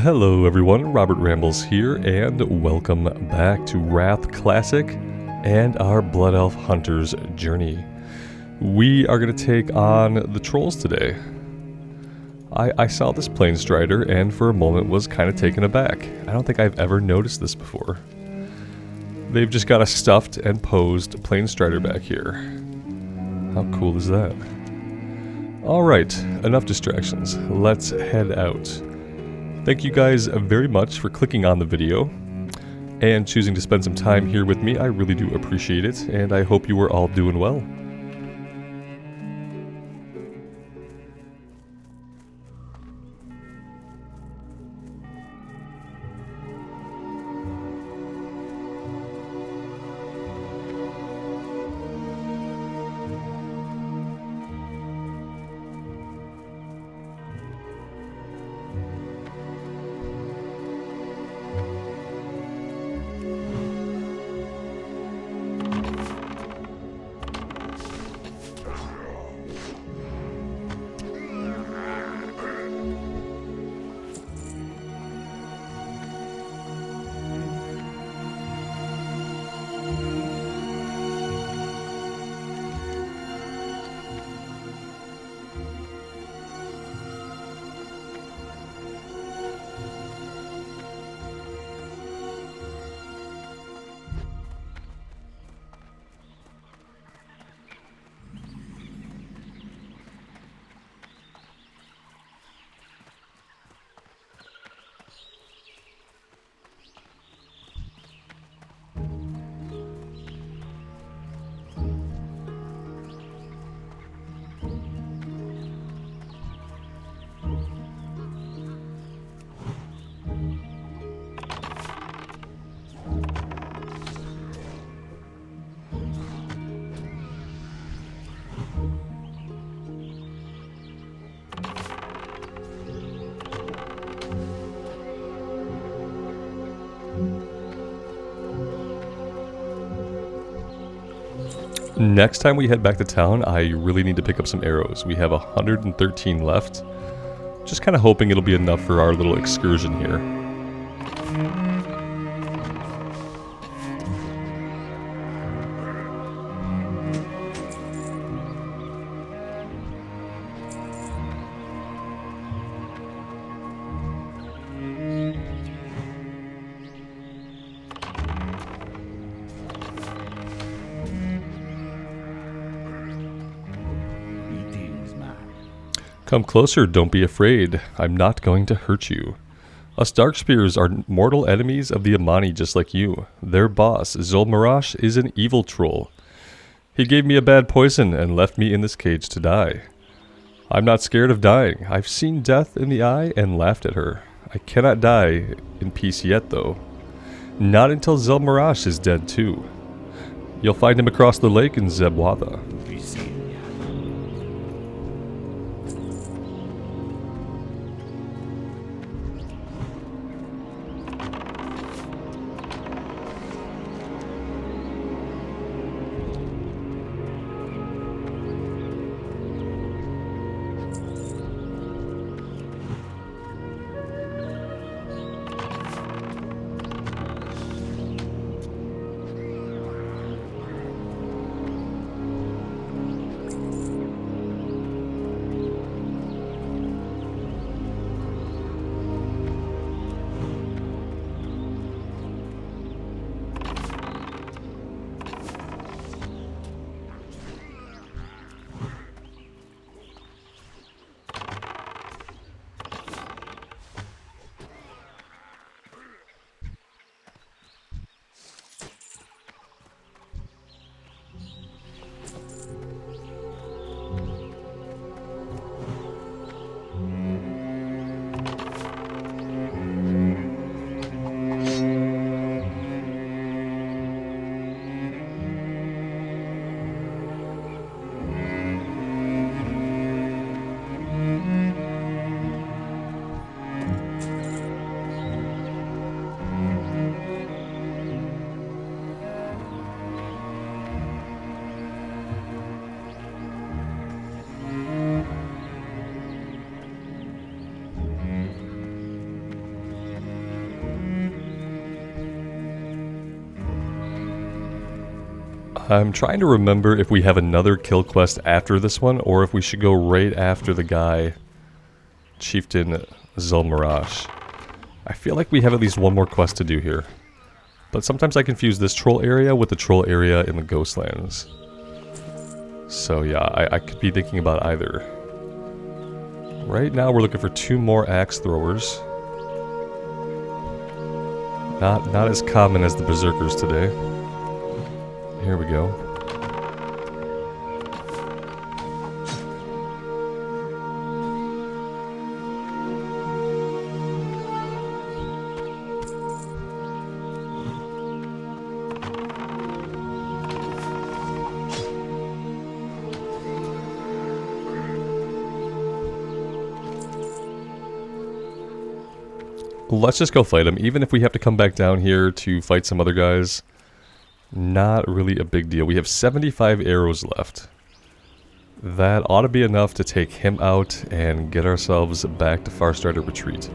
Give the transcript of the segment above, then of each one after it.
Hello everyone, Robert Rambles here, and welcome back to Wrath Classic and our Blood Elf Hunter's journey. We are going to take on the trolls today. I saw this Plane Strider and for a moment was kind of taken aback. I don't think I've ever noticed this before. They've just got a stuffed and posed Plane Strider back here. How cool is that? Alright, enough distractions. Let's head out. Thank you guys very much for clicking on the video and choosing to spend some time here with me. I really do appreciate it, and I hope you are all doing well. Next time we head back to town, I really need to pick up some arrows. We have 113 left. Just kind of hoping it'll be enough for our little excursion here. Come closer, don't be afraid. I'm not going to hurt you. Us Darkspears are mortal enemies of the Amani just like you. Their boss, Zul'Marash, is an evil troll. He gave me a bad poison and left me in this cage to die. I'm not scared of dying. I've seen death in the eye and laughed at her. I cannot die in peace yet, though. Not until Zul'Marash is dead, too. You'll find him across the lake in Zebwatha. I'm trying to remember if we have another kill quest after this one, or if we should go right after the guy, Chieftain Zulmarash. I feel like we have at least one more quest to do here. But sometimes I confuse this troll area with the troll area in the Ghostlands. So yeah, I could be thinking about either. Right now we're looking for 2 more axe throwers. Not as common as the berserkers today. Here we go. Let's just go fight him, even if we have to come back down here to fight some other guys. Not really a big deal. We have 75 arrows left. That ought to be enough to take him out and get ourselves back to Farstrider Retreat.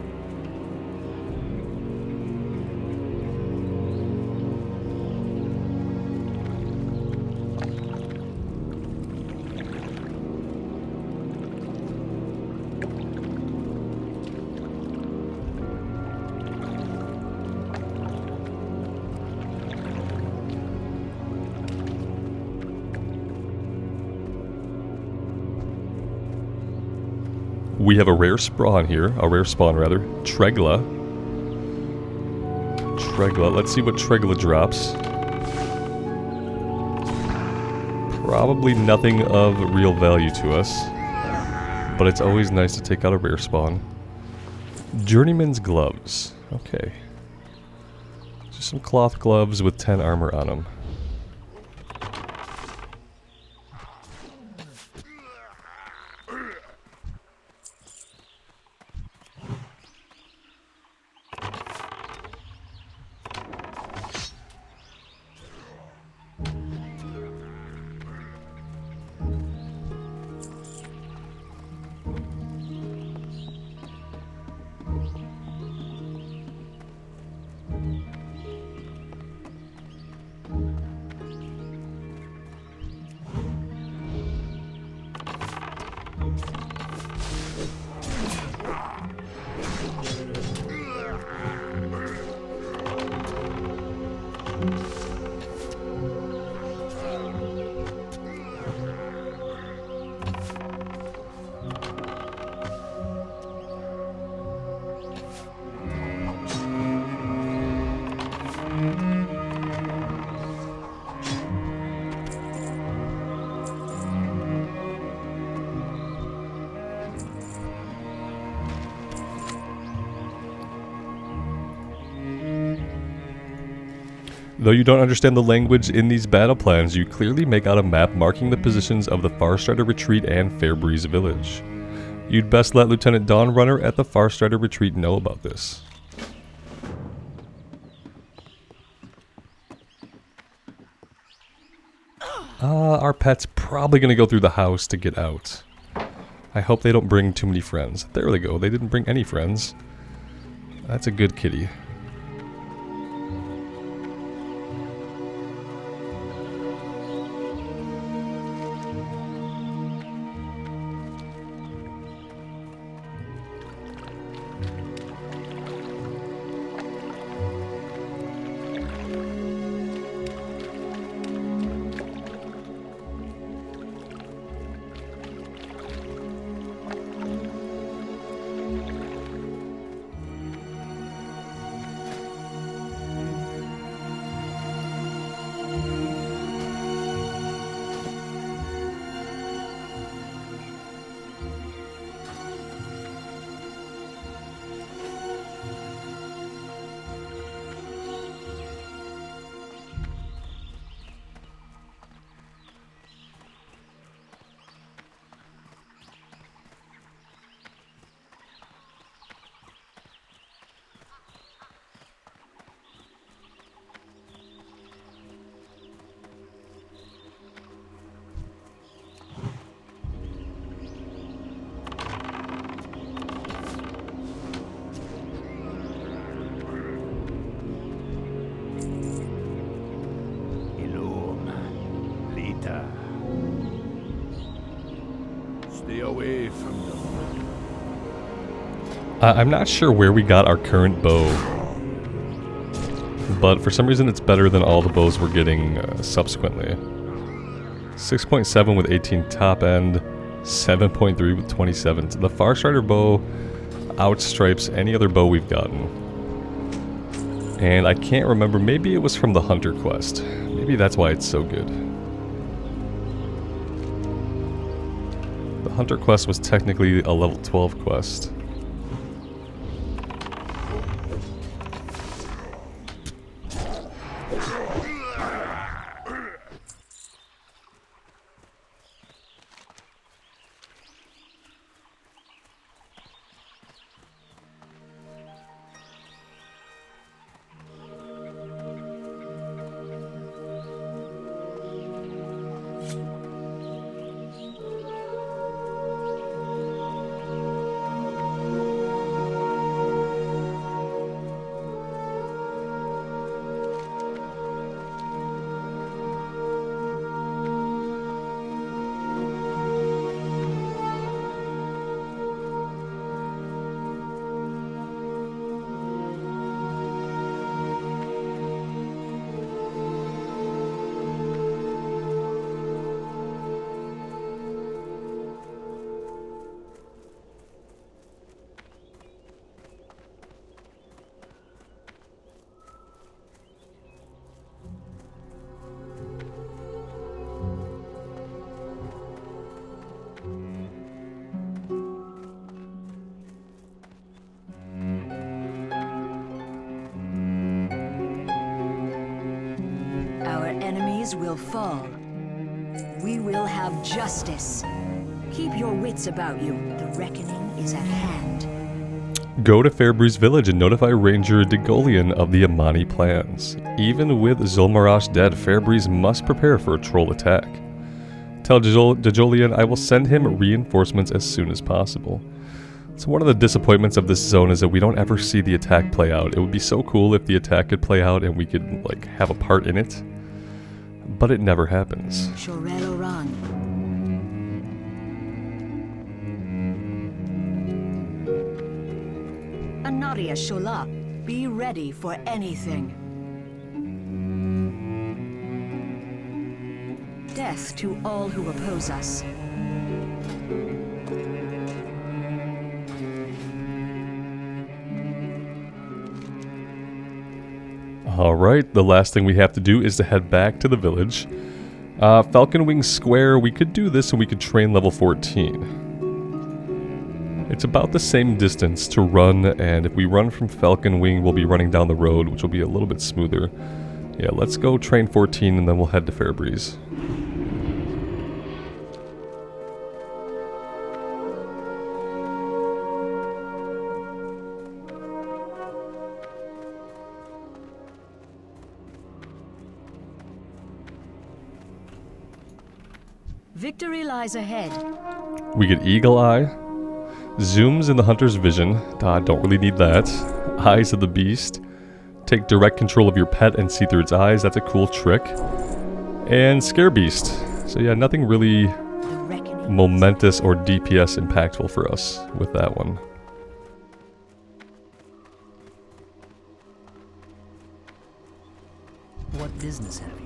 We have a rare spawn here, Tregla. Let's see what Tregla drops. Probably nothing of real value to us, but it's always nice to take out a rare spawn. Journeyman's gloves, okay. Just some cloth gloves with 10 armor on them. Though you don't understand the language in these battle plans, you clearly make out a map marking the positions of the Farstrider Retreat and Fairbreeze Village. You'd best let Lieutenant Dawnrunner at the Farstrider Retreat know about this. Our pet's probably going to go through the house to get out. I hope they don't bring too many friends. There they go, they didn't bring any friends. That's a good kitty. I'm not sure where we got our current bow, but for some reason it's better than all the bows we're getting subsequently. 6.7 with 18 top end, 7.3 with 27. The Farstrider bow outstripes any other bow we've gotten. And I can't remember, maybe it was from the Hunter quest. Maybe that's why it's so good. The Hunter quest was technically a level 12 quest. Enemies will fall. We will have justice. Keep your wits about you. The reckoning is at hand. Go to Fairbreeze Village and notify Ranger Degolian of the Amani plans. Even with Zul'Marash dead, Fairbreeze must prepare for a troll attack. Tell Degolian I will send him reinforcements as soon as possible. So one of the disappointments of this zone is that we don't ever see the attack play out. It would be so cool if the attack could play out and we could like have a part in it. But it never happens. Anaria Shola, be ready for anything. Death to all who oppose us. Alright, the last thing we have to do is to head back to the village. Falcon Wing Square, we could do this and we could train level 14. It's about the same distance to run, and if we run from Falcon Wing, we'll be running down the road, which will be a little bit smoother. Yeah, let's go train 14 and then we'll head to Fairbreeze. Victory lies ahead. We get Eagle Eye, zooms in the Hunter's vision. Don't really need that. Eyes of the Beast. Take direct control of your pet and see through its eyes. That's a cool trick. And Scare Beast. So yeah, nothing really momentous or DPS impactful for us with that one. What business have you?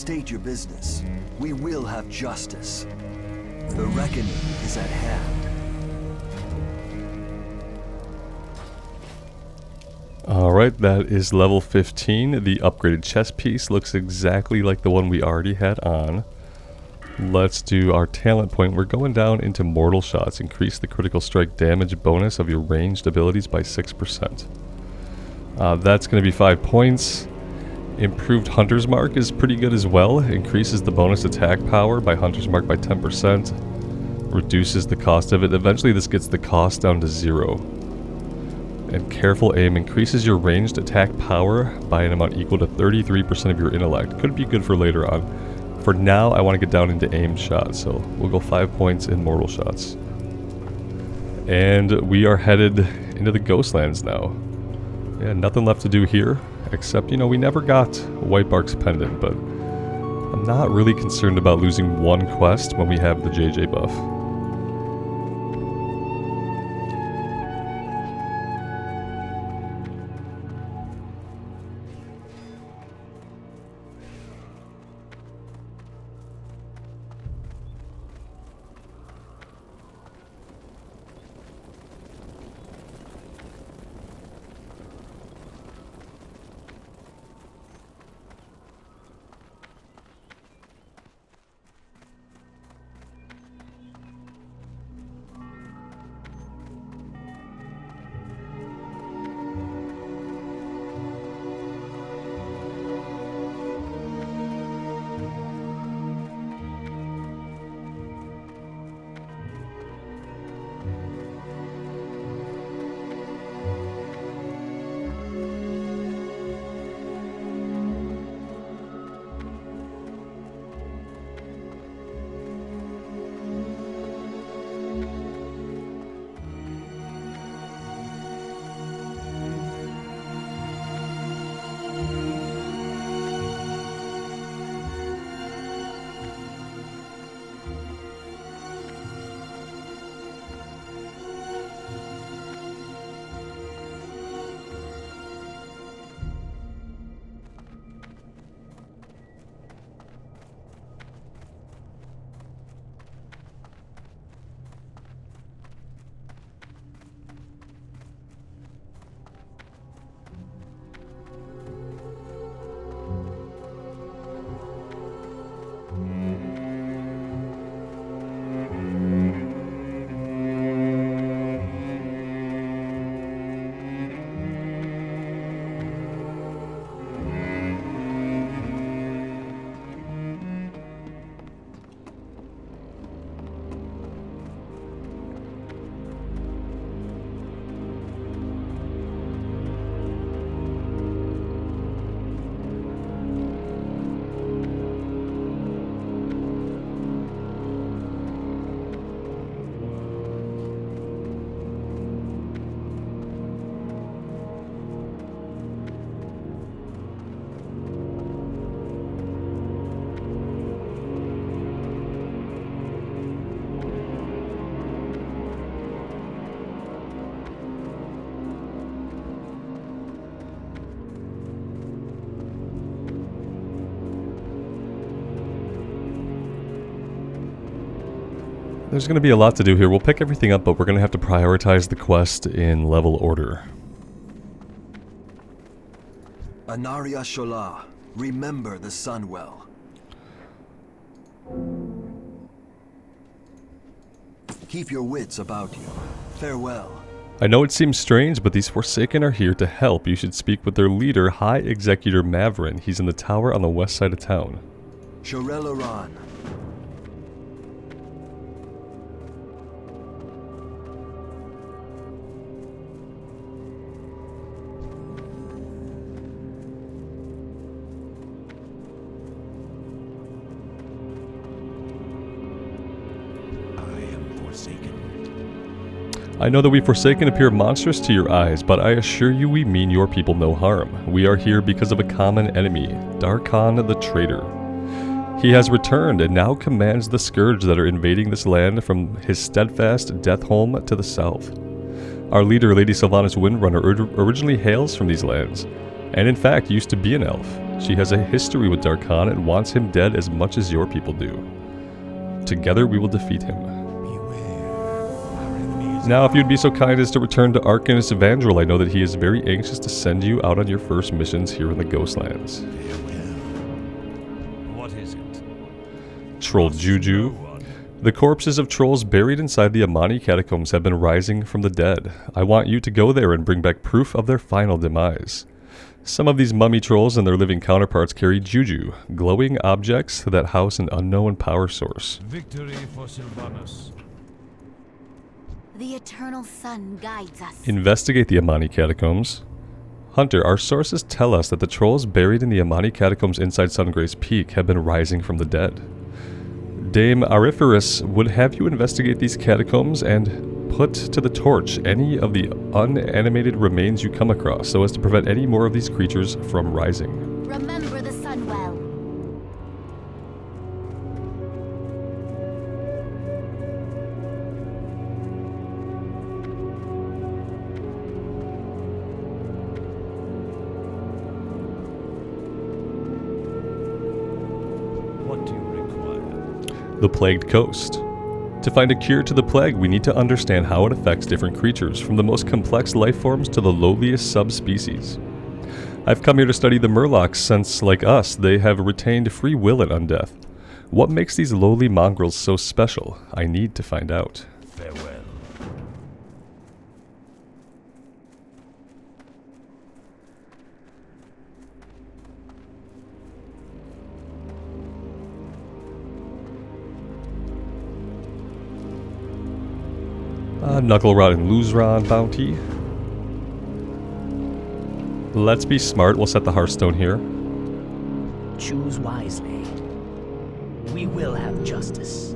State your business. We will have justice. The reckoning is at hand. Alright, that is level 15. The upgraded chest piece looks exactly like the one we already had on. Let's do our talent point. We're going down into mortal shots. Increase the critical strike damage bonus of your ranged abilities by 6%. That's going to be 5 points. Improved Hunter's Mark is pretty good as well. Increases the bonus attack power by Hunter's Mark by 10%. Reduces the cost of it. Eventually this gets the cost down to 0. And Careful Aim increases your ranged attack power by an amount equal to 33% of your intellect. Could be good for later on. For now, I want to get down into aimed shots, so we'll go 5 points in mortal shots. And we are headed into the Ghostlands now. Yeah, nothing left to do here, except, you know, we never got Whitebark's Pendant, but I'm not really concerned about losing one quest when we have the JJ buff. There's going to be a lot to do here. We'll pick everything up, but we're going to have to prioritize the quest in level order. Anaria Shola, remember the sun well. Keep your wits about you. Farewell. I know it seems strange, but these Forsaken are here to help. You should speak with their leader, High Executor Mavrin. He's in the tower on the west side of town. Shorelaran. I know that we Forsaken appear monstrous to your eyes, but I assure you we mean your people no harm. We are here because of a common enemy, Darkon the Traitor. He has returned and now commands the Scourge that are invading this land from his steadfast death home to the south. Our leader, Lady Sylvanas Windrunner, originally hails from these lands. and in fact used to be an elf. She has a history with Darkhan and wants him dead as much as your people do. Together we will defeat him. Now, if you'd be so kind as to return to Arcanist Evangel, I know that he is very anxious to send you out on your first missions here in the Ghostlands. What is it? Troll Juju. The corpses of trolls buried inside the Amani catacombs have been rising from the dead. I want you to go there and bring back proof of their final demise. Some of these mummy trolls and their living counterparts carry Juju, glowing objects that house an unknown power source. Victory for Sylvanus. The eternal sun guides us. Investigate the Amani catacombs. Hunter, our sources tell us that the trolls buried in the Amani catacombs inside Sungrace Peak have been rising from the dead. Dame Ariferis would have you investigate these catacombs and put to the torch any of the unanimated remains you come across so as to prevent any more of these creatures from rising. Remember the sun well. What do you require? The Plagued Coast. To find a cure to the plague, we need to understand how it affects different creatures, from the most complex life forms to the lowliest subspecies. I've come here to study the Murlocs since, like us, they have retained free will at undeath. What makes these lowly mongrels so special? I need to find out. Farewell. Knuckle Rod and Luzron bounty. Let's be smart, we'll set the Hearthstone here. Choose wisely. We will have justice.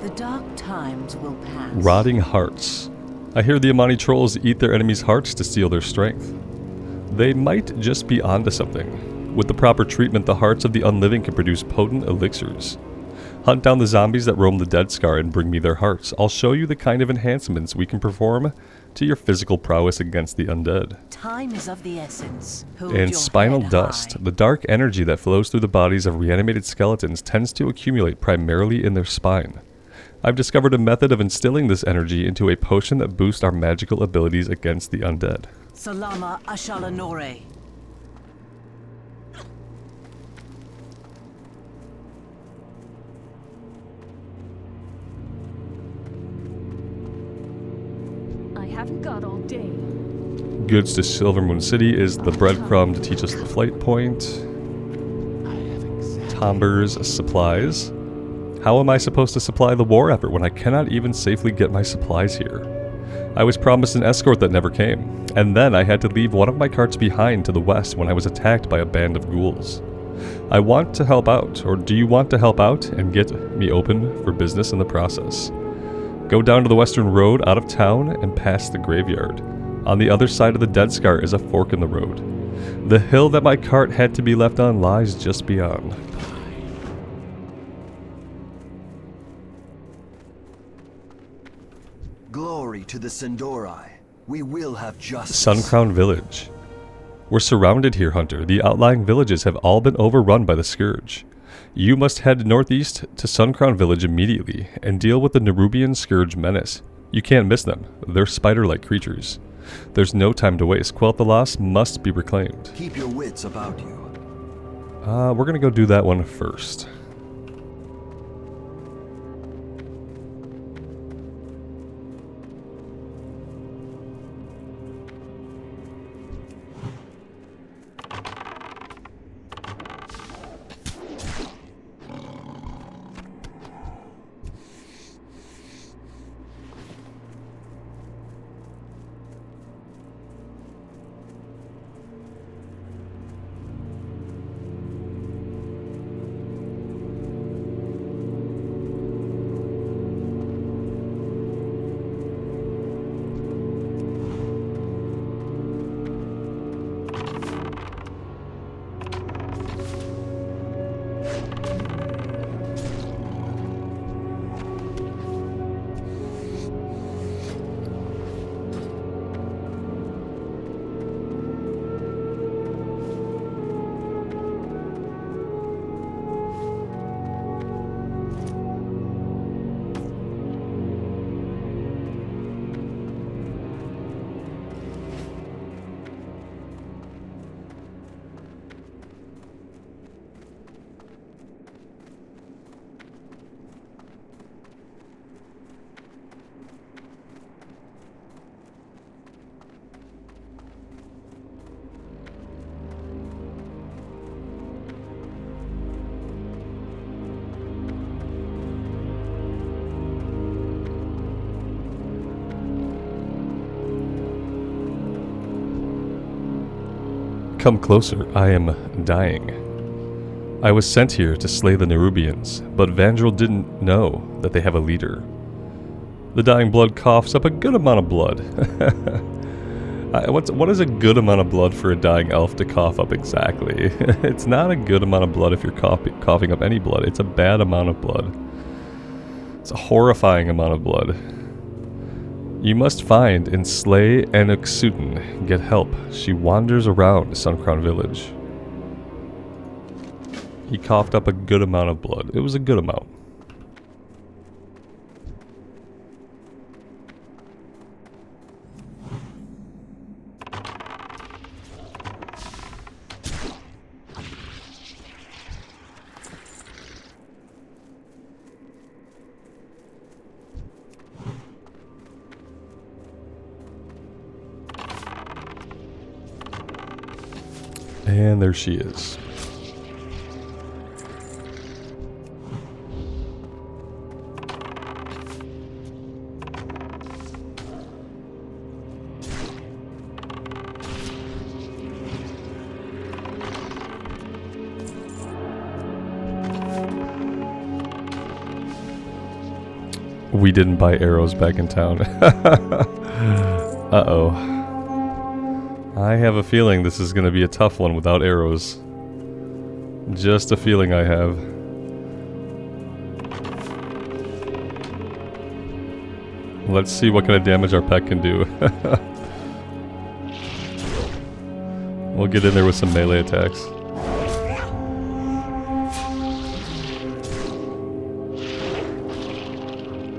The dark times will pass. Rotting Hearts. I hear the Amani trolls eat their enemies' hearts to steal their strength. They might just be onto something. With the proper treatment, the hearts of the unliving can produce potent elixirs. Hunt down the zombies that roam the Dead Scar and bring me their hearts. I'll show you the kind of enhancements we can perform to your physical prowess against the undead. Time is of the essence. Hold And your spinal head dust. high. The dark energy that flows through the bodies of reanimated skeletons tends to accumulate primarily in their spine. I've discovered a method of instilling this energy into a potion that boosts our magical abilities against the undead. Salama Ashalanore. I haven't got all day. Goods to Silvermoon City is the breadcrumb to teach us the flight point. Tomber's supplies. How am I supposed to supply the war effort when I cannot even safely get my supplies here? I was promised an escort that never came, and then I had to leave one of my carts behind to the west when I was attacked by a band of ghouls. I want to help out, or do you want to help out and get me open for business in the process? Go down to the western road out of town and past the graveyard. On the other side of the Dead Scar is a fork in the road. The hill that my cart had to be left on lies just beyond. Glory to the Sindori. We will have justice. Suncrown Village. We're surrounded here, Hunter. The outlying villages have all been overrun by the Scourge. You must head northeast to Suncrown Village immediately and deal with the Nerubian Scourge menace. You can't miss them. They're spider-like creatures. There's no time to waste. Quel'Thalas must be reclaimed. Keep your wits about you. We're gonna go do that one first. come closer. I am dying. I was sent here to slay the Nerubians, but Vandrel didn't know that they have a leader. The dying blood coughs up a good amount of blood. What is a good amount of blood for a dying elf to cough up exactly? It's not a good amount of blood if you're coughing up any blood. It's a bad amount of blood. It's a horrifying amount of blood. You must find and slay Anuk-Suten. Get help. She wanders around Suncrown Village. He coughed up a good amount of blood. It was a good amount. And there she is. We didn't buy arrows back in town. Uh-oh. I have a feeling this is going to be a tough one without arrows. Just a feeling I have. Let's see what kind of damage our pet can do. We'll get in there with some melee attacks.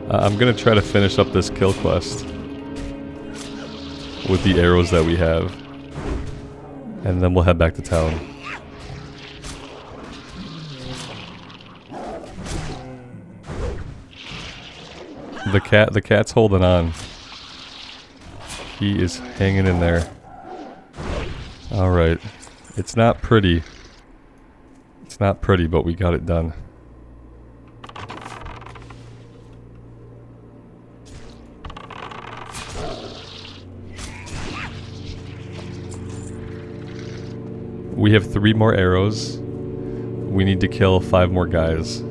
I'm going to try to finish up this kill quest with the arrows that we have. And then we'll head back to town. The cat's holding on. He is hanging in there. Alright. It's not pretty. It's not pretty, but we got it done. We have 3 more arrows. We need to kill 5 more guys.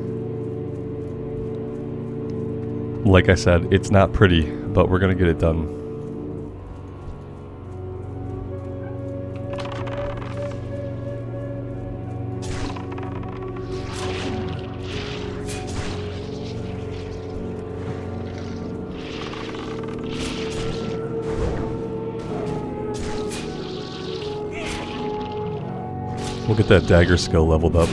Like I said, it's not pretty, but we're gonna get it done. We'll get that dagger skill leveled up.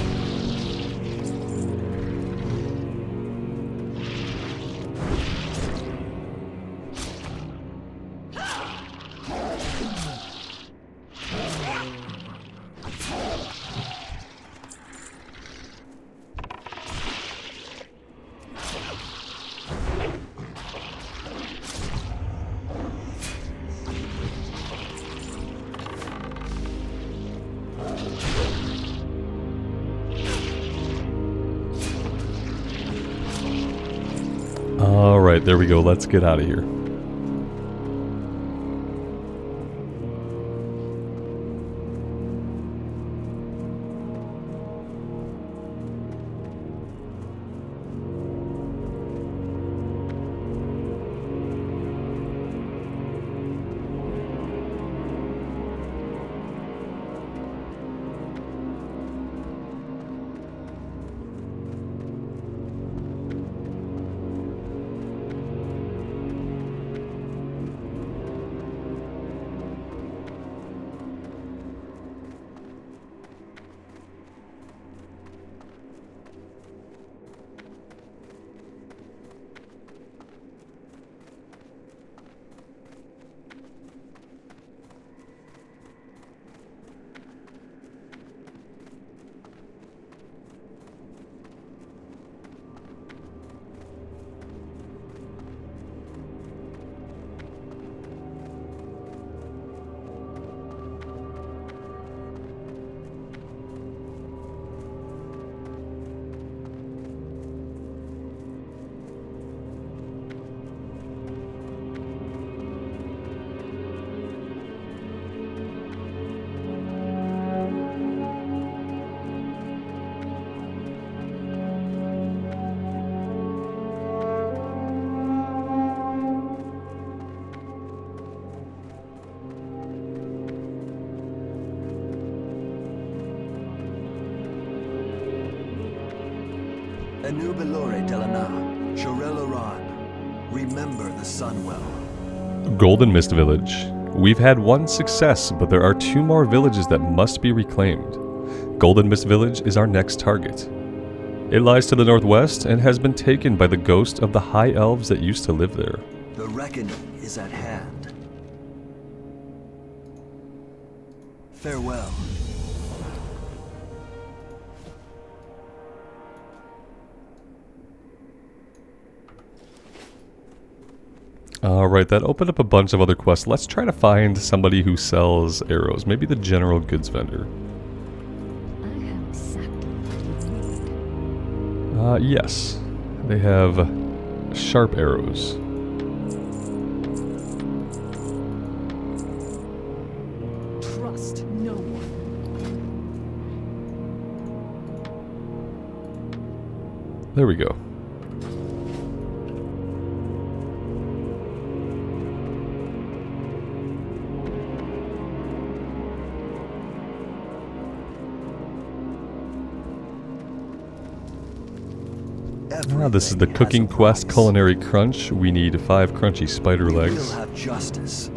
Alright, there we go. Let's get out of here. Enubilore Delana, Joreloran. Remember the Sunwell. Golden Mist Village. We've had one success, but there are 2 more villages that must be reclaimed. Golden Mist Village is our next target. It lies to the northwest and has been taken by the ghost of the High Elves that used to live there. The reckoning is at hand. Farewell. Alright, that opened up a bunch of other quests. Let's try to find somebody who sells arrows. Maybe the general goods vendor. I have exactly what you need. Yes. They have sharp arrows. Trust no one. There we go. This is the cooking quest culinary crunch. We need 5 crunchy spider legs. We'll have justice.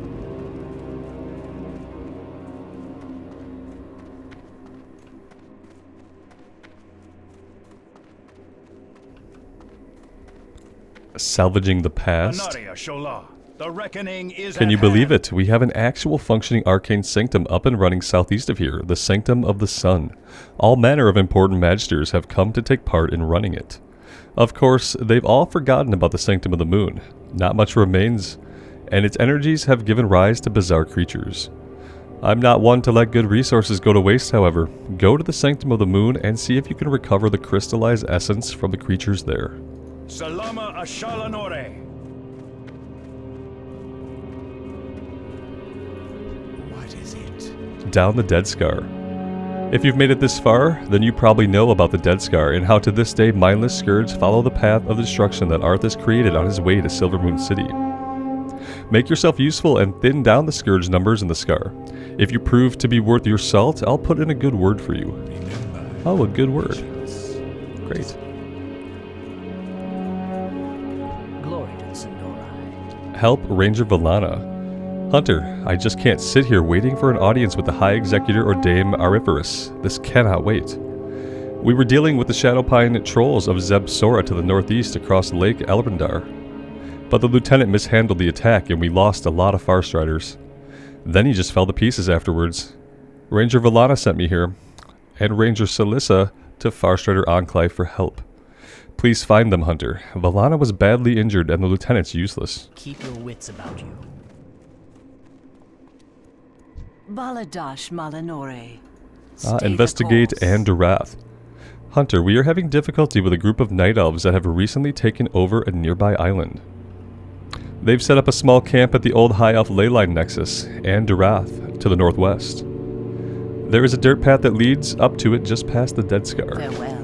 Salvaging the past. Anaria Shola. The reckoning is Can at you believe hand. it? We have an actual functioning arcane sanctum up and running southeast of here, the Sanctum of the Sun. All manner of important magisters have come to take part in running it. Of course, they've all forgotten about the Sanctum of the Moon. Not much remains, and its energies have given rise to bizarre creatures. I'm not one to let good resources go to waste, however. Go to the Sanctum of the Moon and see if you can recover the crystallized essence from the creatures there. Salama Ashalanore. What is it? Down the Dead Scar. If you've made it this far, then you probably know about the Dead Scar and how to this day mindless scourge follow the path of destruction that Arthas created on his way to Silvermoon City. Make yourself useful and thin down the scourge numbers in the Scar. If you prove to be worth your salt, I'll put in a good word for you. Oh, a good word. Great. Glory to the Sindori. Help Ranger Valana. Hunter, I just can't sit here waiting for an audience with the High Executor or Dame Ariferis. This cannot wait. We were dealing with the Shadowpine trolls of Zeb Sora to the northeast across Lake Elrondar. But the lieutenant mishandled the attack and we lost a lot of Farstriders. Then he just fell to pieces afterwards. Ranger Valana sent me here, and Ranger Salissa to Farstrider Enclave for help. Please find them, Hunter. Valana was badly injured and the lieutenant's useless. Keep your wits about you. Baladash Malanore. Investigate and Durath. Hunter, we are having difficulty with a group of night elves that have recently taken over a nearby island. They've set up a small camp at the old High Elf Leyline Nexus, and Durath, to the northwest. There is a dirt path that leads up to it just past the Dead Scar. Farewell.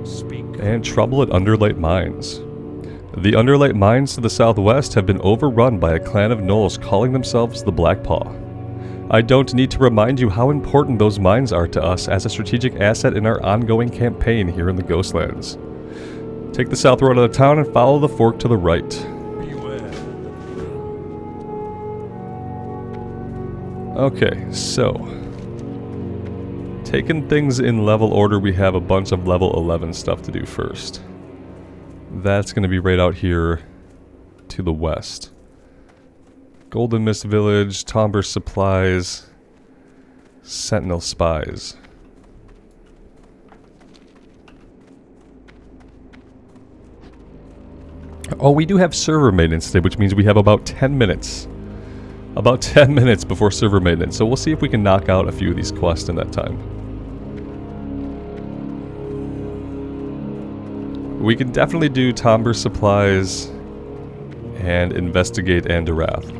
Speak. And trouble at Underlight Mines. The Underlight Mines to the southwest have been overrun by a clan of gnolls calling themselves the Blackpaw. I don't need to remind you how important those mines are to us as a strategic asset in our ongoing campaign here in the Ghostlands. Take the south road out of town and follow the fork to the right. Beware. Okay, so taking things in level order, we have a bunch of level 11 stuff to do first. That's going to be right out here to the west. Golden Mist Village, Tomber Supplies, Sentinel Spies. Oh, we do have server maintenance today, which means we have about 10 minutes. About 10 minutes before server maintenance, so we'll see if we can knock out a few of these quests in that time. We can definitely do Tomber Supplies and Investigate and Durath.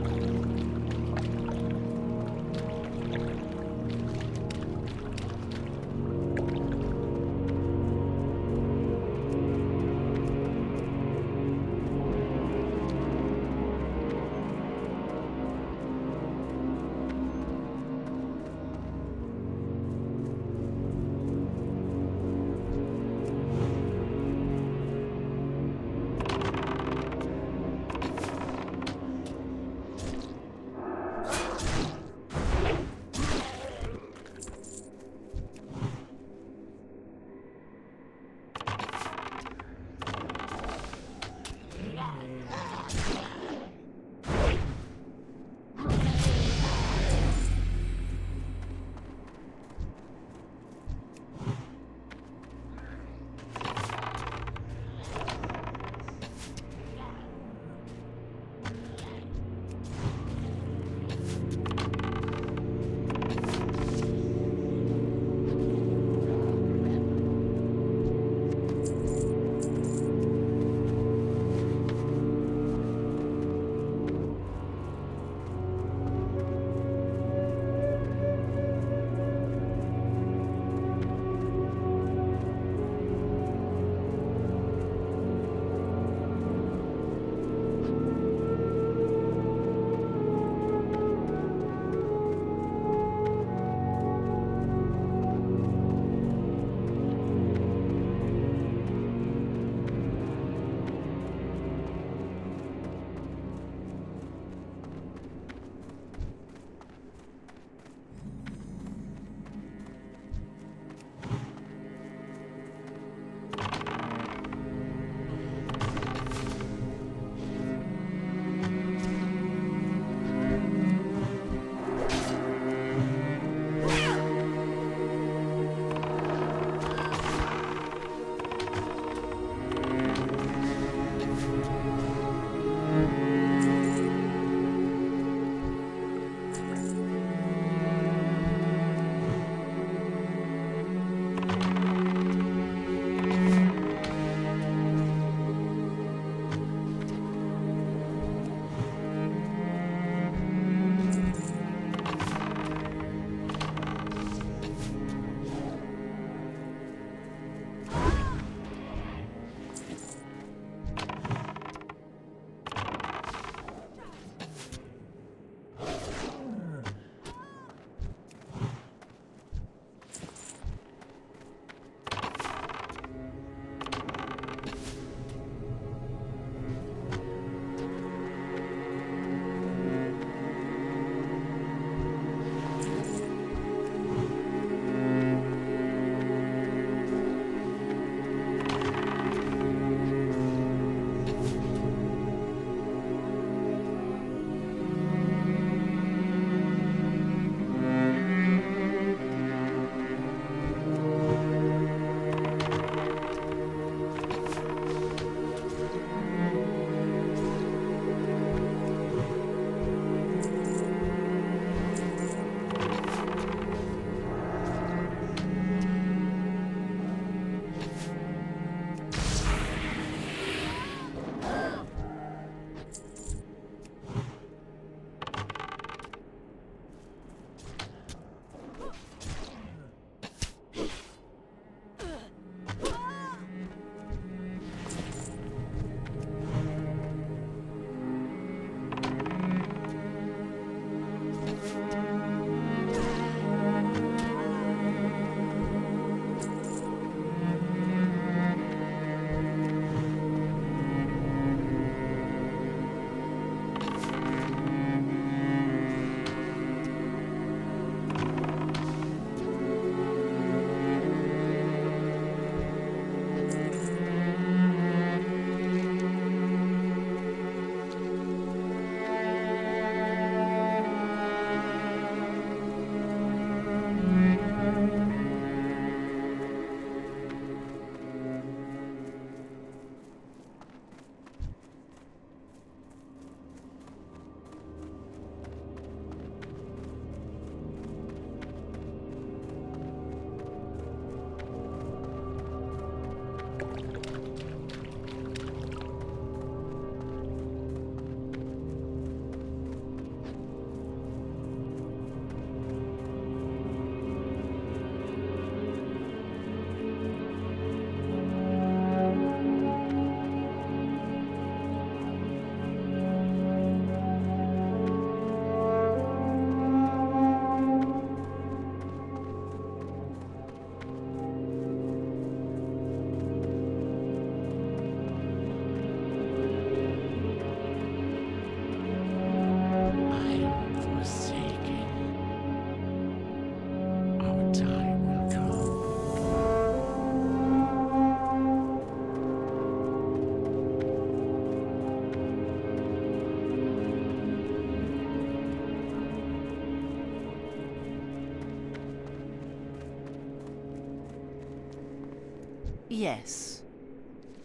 Yes.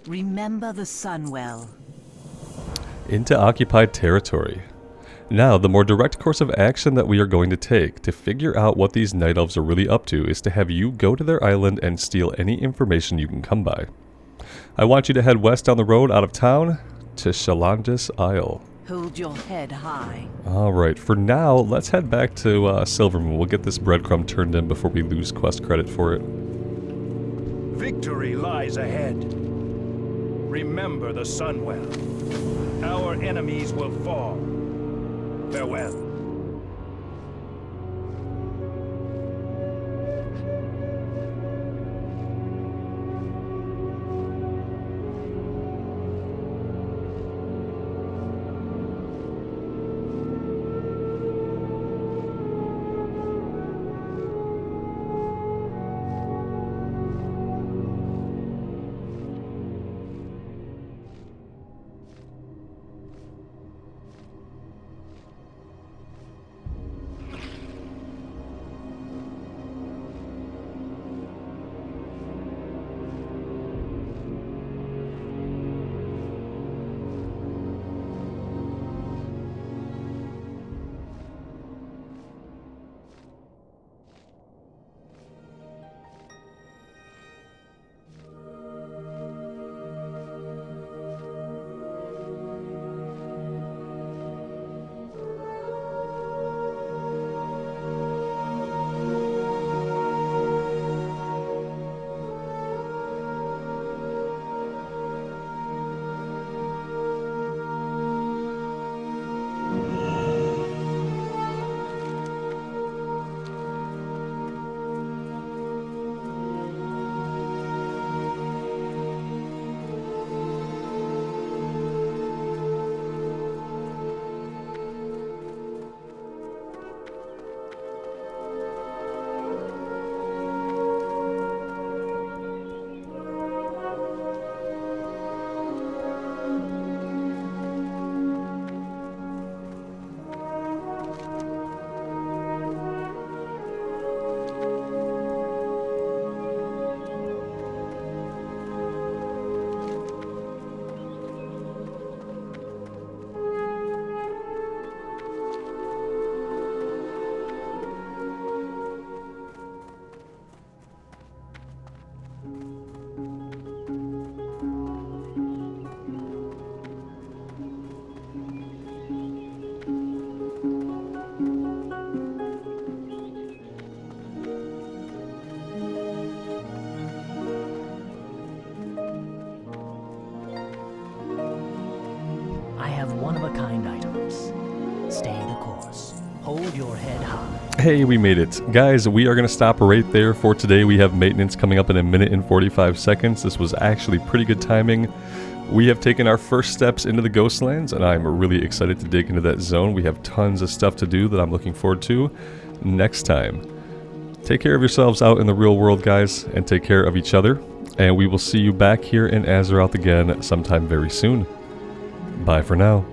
Remember the Sunwell. Into occupied territory. Now, the more direct course of action that we are going to take to figure out what these night elves are really up to is to have you go to their island and steal any information you can come by. I want you to head west down the road out of town to Shalandis Isle. Hold your head high. Alright, for now, let's head back to Silvermoon. We'll get this breadcrumb turned in before we lose quest credit for it. Victory lies ahead. Remember the Sunwell. Our enemies will fall. Farewell. I have one-of-a-kind items. Stay the course. Hold your head high. Hey, we made it. Guys, we are going to stop right there for today. We have maintenance coming up in 1 minute and 45 seconds. This was actually pretty good timing. We have taken our first steps into the Ghostlands, and I'm really excited to dig into that zone. We have tons of stuff to do that I'm looking forward to next time. Take care of yourselves out in the real world, guys, and take care of each other. And we will see you back here in Azeroth again sometime very soon. Bye for now.